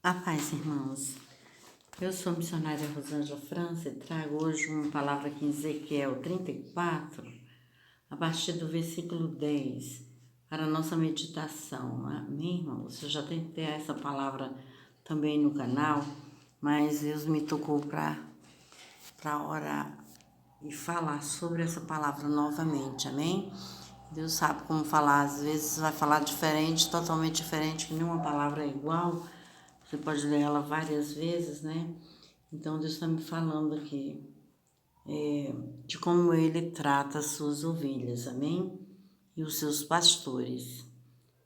A paz, irmãos. Eu sou a missionária Rosângela França e trago hoje uma palavra aqui em Ezequiel 34, a partir do versículo 10, para a nossa meditação. Amém, irmãos? Eu já tentei essa palavra também no canal, mas Deus me tocou para orar e falar sobre essa palavra novamente, amém? Deus sabe como falar, às vezes vai falar diferente, totalmente diferente, que nenhuma palavra é igual. Você pode ler ela várias vezes, né? Então, Deus está me falando aqui de como Ele trata as suas ovelhas, amém? E os seus pastores.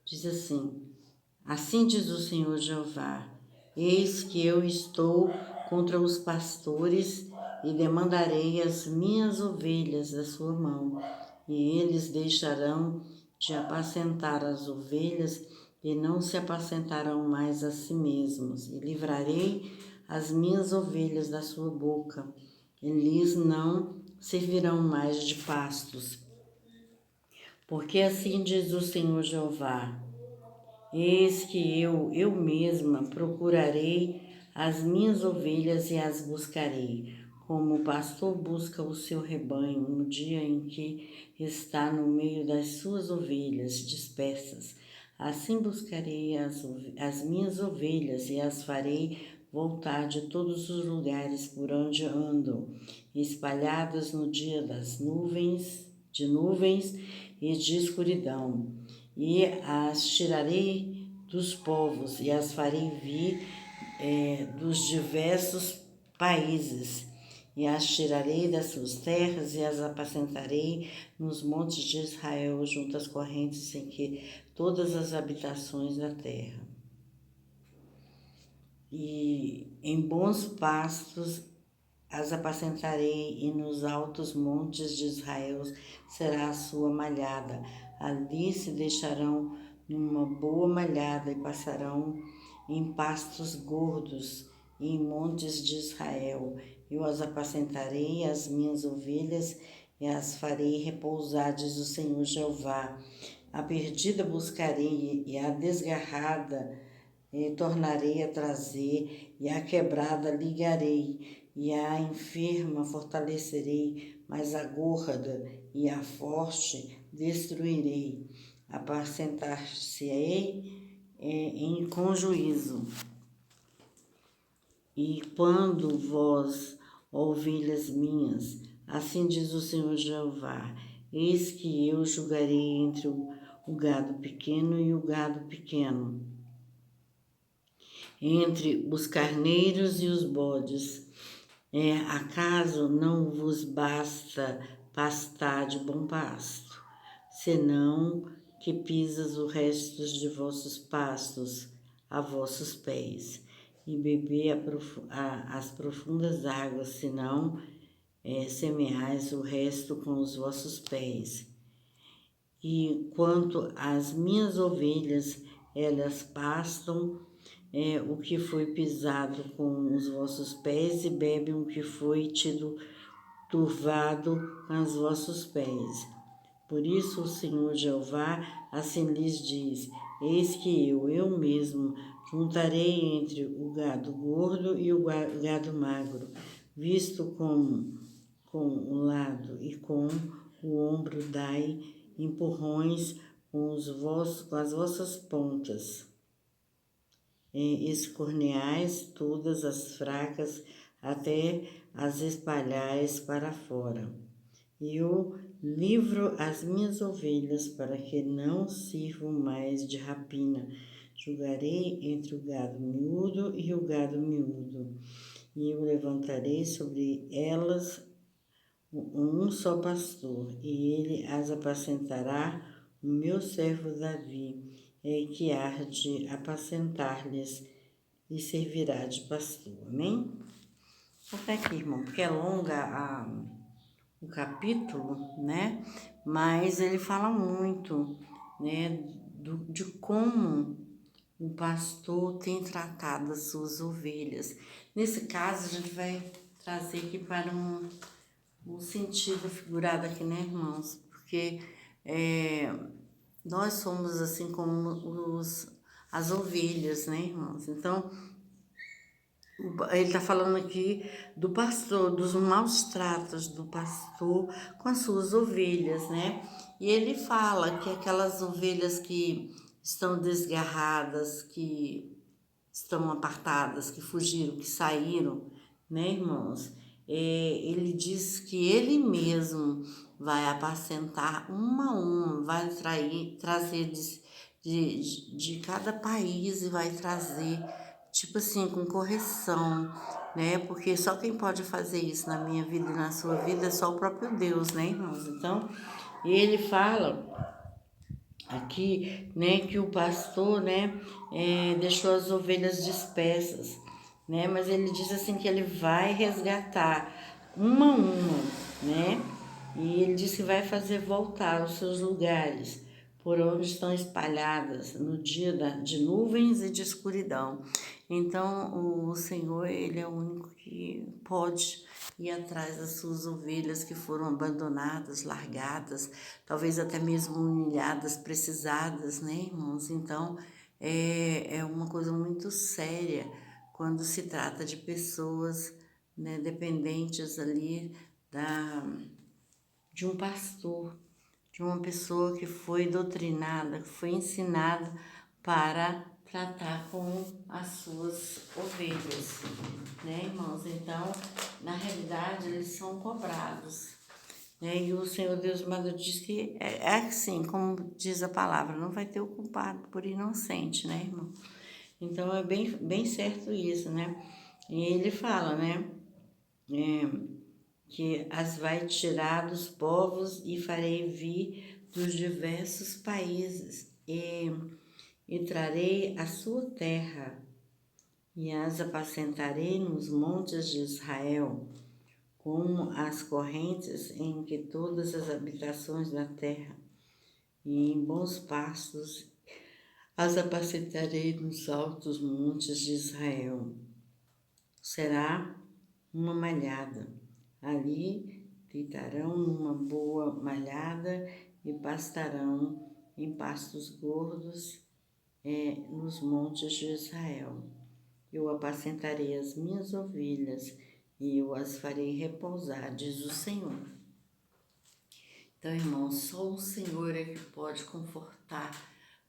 Diz assim diz o Senhor Jeová, eis que eu estou contra os pastores e demandarei as minhas ovelhas da sua mão, e eles deixarão de apacentar as ovelhas e não se apacentarão mais a si mesmos, e livrarei as minhas ovelhas da sua boca, eles não servirão mais de pastos. Porque assim diz o Senhor Jeová, eis que eu mesma procurarei as minhas ovelhas e as buscarei, como o pastor busca o seu rebanho no dia em que está no meio das suas ovelhas dispersas. Assim buscarei as minhas ovelhas e as farei voltar de todos os lugares por onde andam, espalhadas no dia de nuvens e de escuridão. E as tirarei dos povos e as farei vir dos diversos países, e as tirarei das suas terras e as apacentarei nos montes de Israel, junto às correntes em que todas as habitações da terra. E em bons pastos as apacentarei, e nos altos montes de Israel será a sua malhada. Ali se deixarão numa boa malhada e passarão em pastos gordos e em montes de Israel. Eu as apacentarei, as minhas ovelhas, e as farei repousar, diz o Senhor Jeová. A perdida buscarei, e a desgarrada tornarei a trazer, e a quebrada ligarei, e a enferma fortalecerei, mas a gorda e a forte destruirei. Apacentar-se-ei com juízo. E quando vós, ovelhas minhas, assim diz o Senhor Jeová, eis que eu julgarei entre o gado pequeno e o gado pequeno, entre os carneiros e os bodes. Acaso não vos basta pastar de bom pasto, senão que pisas o resto de vossos pastos a vossos pés, e beber as profundas águas, senão semeais o resto com os vossos pés. E quanto às minhas ovelhas, elas pastam o que foi pisado com os vossos pés, e bebem o que foi tido turvado com os vossos pés. Por isso o Senhor Jeová assim lhes diz, eis que eu mesmo, juntarei entre o gado gordo e o gado magro, visto com o lado e com o ombro dai empurrões com as vossas pontas. Escorneais todas as fracas, até as espalhais para fora. Eu livro as minhas ovelhas para que não sirvam mais de rapina. Julgarei entre o gado miúdo e o gado miúdo, e eu levantarei sobre elas um só pastor, e ele as apacentará, o meu servo Davi, que há de apacentar-lhes e servirá de pastor. Amém? Até aqui, irmão, porque é longa o capítulo, né? Mas ele fala muito, né? De como o pastor tem tratado as suas ovelhas. Nesse caso, a gente vai trazer aqui para um sentido figurado aqui, né, irmãos? Porque nós somos assim como as ovelhas, né, irmãos? Então, ele está falando aqui do pastor, dos maus tratos do pastor com as suas ovelhas, né? E ele fala que aquelas ovelhas que estão desgarradas, que estão apartadas, que fugiram, que saíram, né, irmãos? Ele diz que ele mesmo vai apacentar uma a uma, vai trazer de cada país e vai trazer, tipo assim, com correção, né? Porque só quem pode fazer isso na minha vida e na sua vida é só o próprio Deus, né, irmãos? Então, ele fala aqui, né, que o pastor, né, deixou as ovelhas dispersas, né, mas ele diz assim que ele vai resgatar uma a uma, né, e ele diz que vai fazer voltar aos seus lugares, por onde estão espalhadas no dia de nuvens e de escuridão. Então, o Senhor, ele é o único que pode ir atrás das suas ovelhas que foram abandonadas, largadas, talvez até mesmo humilhadas, precisadas, né, irmãos? Então, é uma coisa muito séria quando se trata de pessoas, né, dependentes ali de um pastor, de uma pessoa que foi doutrinada, que foi ensinada para tratar com as suas ovelhas, né, irmãos? Então, na realidade, eles são cobrados, né? E o Senhor Deus Amado diz que é assim, como diz a palavra, não vai ter o culpado por inocente, né, irmão? Então, é bem certo isso, né? E ele fala, né, que as vai tirar dos povos e farei vir dos diversos países e trarei a sua terra e as apacentarei nos montes de Israel, como as correntes em que todas as habitações da terra, e em bons pastos as apacentarei nos altos montes de Israel. Será uma malhada. Ali deitarão numa boa malhada e pastarão em pastos gordos nos montes de Israel. Eu apacentarei as minhas ovelhas e eu as farei repousar, diz o Senhor. Então, irmãos, só o Senhor é que pode confortar,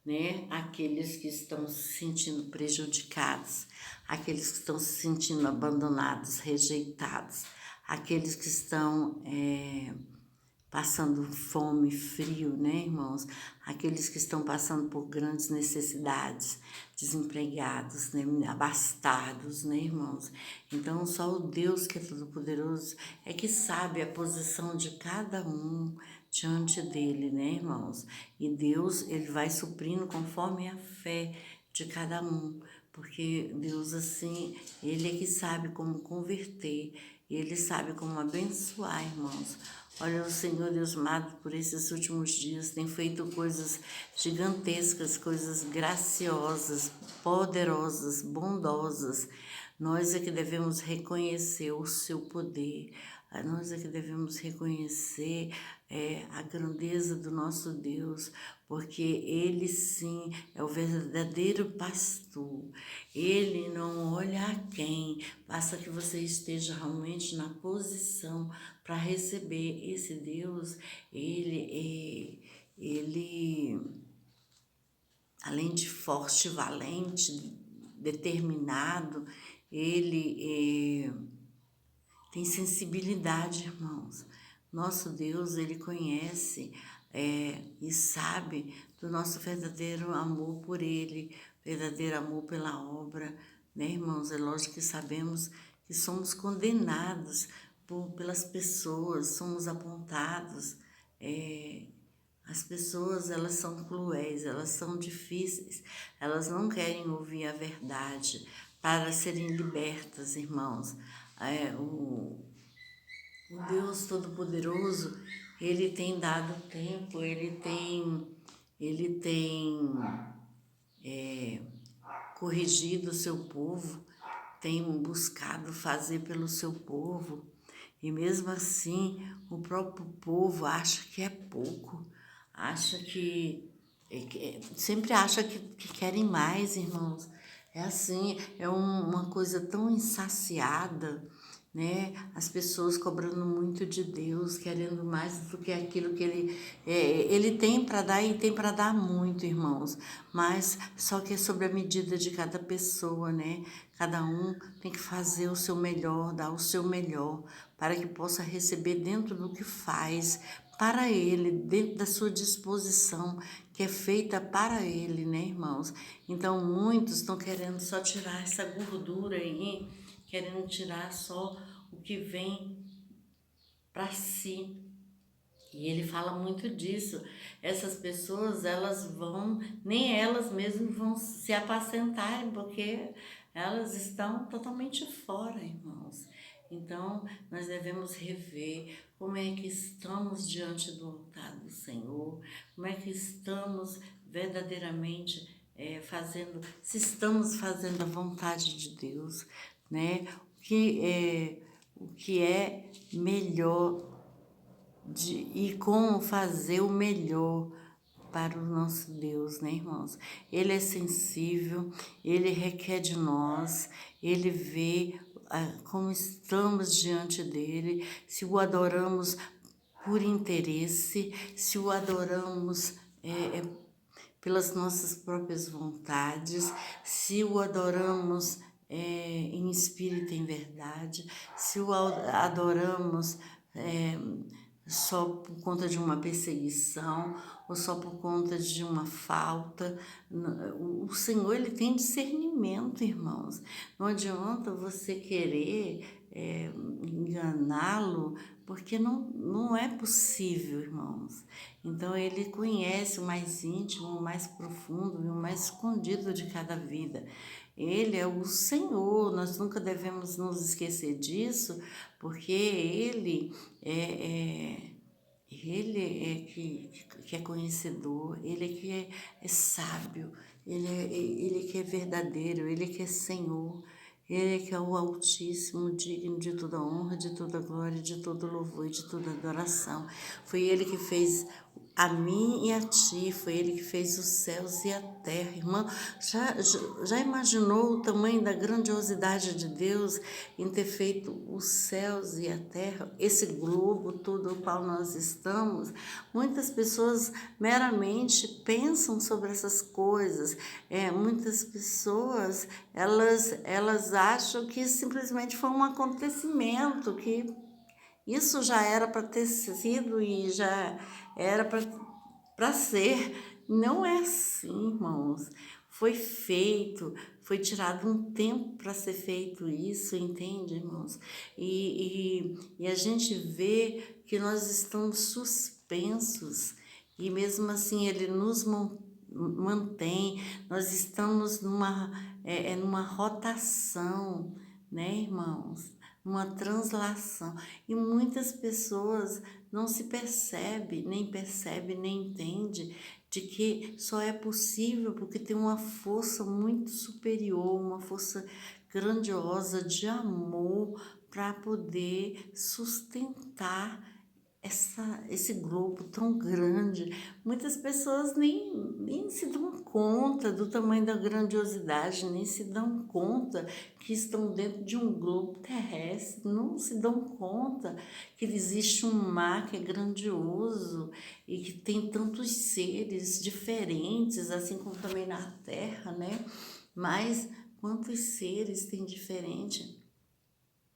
né, aqueles que estão se sentindo prejudicados, aqueles que estão se sentindo abandonados, rejeitados, aqueles que estão passando fome, frio, né, irmãos? Aqueles que estão passando por grandes necessidades, desempregados, né, abastados, né, irmãos? Então, só o Deus que é todo-poderoso é que sabe a posição de cada um diante dele, né, irmãos? E Deus, ele vai suprindo conforme a fé de cada um, porque Deus, assim, ele é que sabe como converter, ele sabe como abençoar, irmãos. Olha, o Senhor Deus amado, por esses últimos dias, tem feito coisas gigantescas, coisas graciosas, poderosas, bondosas. Nós é que devemos reconhecer o seu poder, nós é que devemos reconhecer a grandeza do nosso Deus, porque Ele sim é o verdadeiro pastor. Ele não olha a quem, basta que você esteja realmente na posição para receber esse Deus. Ele, além de forte, valente, determinado, ele tem sensibilidade, irmãos. Nosso Deus, ele conhece e sabe do nosso verdadeiro amor por ele, verdadeiro amor pela obra, né, irmãos? É lógico que sabemos que somos condenados pelas pessoas, somos apontados. As pessoas, elas são cruéis, elas são difíceis, elas não querem ouvir a verdade para serem libertas, irmãos. O Deus Todo-Poderoso, ele tem dado tempo, ele tem corrigido o seu povo, tem buscado fazer pelo seu povo, e mesmo assim o próprio povo acha que é pouco, acha sempre acha que querem mais, irmãos. É assim, é uma coisa tão insaciada, né? As pessoas cobrando muito de Deus, querendo mais do que aquilo que ele tem para dar e tem para dar muito, irmãos. Mas só que é sobre a medida de cada pessoa, né? Cada um tem que fazer o seu melhor, dar o seu melhor, para que possa receber dentro do que faz, para ele, dentro da sua disposição, que é feita para ele, né, irmãos? Então, muitos estão querendo só tirar essa gordura aí, querendo tirar só o que vem para si. E ele fala muito disso. Essas pessoas, elas vão, nem elas mesmas vão se apacentarem, porque elas estão totalmente fora, irmãos. Então, nós devemos rever como é que estamos diante do altar do Senhor, como é que estamos verdadeiramente se estamos fazendo a vontade de Deus, né? O que é melhor e como fazer o melhor para o nosso Deus, né, irmãos? Ele é sensível, ele requer de nós, ele vê como estamos diante dele, se o adoramos por interesse, se o adoramos pelas nossas próprias vontades, se o adoramos em espírito e em verdade, se o adoramos só por conta de uma perseguição ou só por conta de uma falta. O Senhor, ele tem discernimento, irmãos. Não adianta você querer enganá-lo, porque não é possível, irmãos. Então, ele conhece o mais íntimo, o mais profundo e o mais escondido de cada vida. Ele é o Senhor, nós nunca devemos nos esquecer disso, porque ele é que é conhecedor, ele é que é sábio, ele que é verdadeiro, ele que é Senhor, ele que é o Altíssimo, digno de toda honra, de toda glória, de todo louvor e de toda adoração. Foi ele que fez a mim e a ti, foi ele que fez os céus e a terra. Irmão, já imaginou o tamanho da grandiosidade de Deus em ter feito os céus e a terra, esse globo todo no qual nós estamos? Muitas pessoas meramente pensam sobre essas coisas. Muitas pessoas, elas acham que simplesmente foi um acontecimento, que isso já era para ter sido e já era para ser. Não é assim, irmãos. Foi feito, foi tirado um tempo para ser feito isso, entende, irmãos? E a gente vê que nós estamos suspensos e mesmo assim ele nos mantém. Nós estamos numa rotação, né, irmãos? Uma translação. E muitas pessoas não se percebe, nem entende de que só é possível porque tem uma força muito superior, uma força grandiosa de amor para poder sustentar esse globo tão grande. Muitas pessoas nem se dão conta do tamanho da grandiosidade, nem se dão conta que estão dentro de um globo terrestre, não se dão conta que existe um mar que é grandioso e que tem tantos seres diferentes, assim como também na Terra, né? Mas quantos seres tem diferente?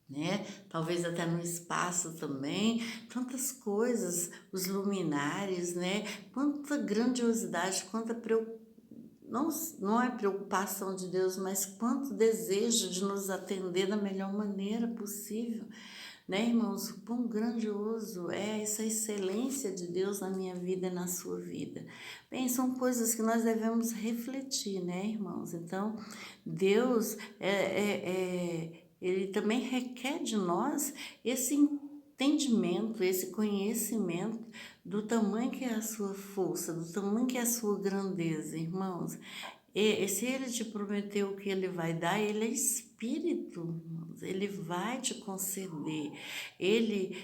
Né? Talvez até no espaço também, tantas coisas, os luminares, né? Quanta grandiosidade, não é preocupação de Deus, mas quanto desejo de nos atender da melhor maneira possível, né, irmãos? O quão grandioso é essa excelência de Deus na minha vida e na sua vida. Bem, são coisas que nós devemos refletir, né, irmãos? Então, Deus ele também requer de nós esse entendimento, esse conhecimento do tamanho que é a sua força, do tamanho que é a sua grandeza, irmãos. E se ele te prometeu que ele vai dar, ele é espírito, irmãos, ele vai te conceder. Ele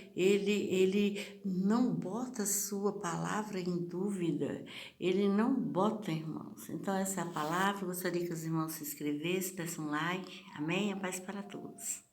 não bota a sua palavra em dúvida. Ele não bota, irmãos. Então, essa é a palavra. Gostaria que os irmãos se inscrevessem, dessem um like. Amém? A paz para todos.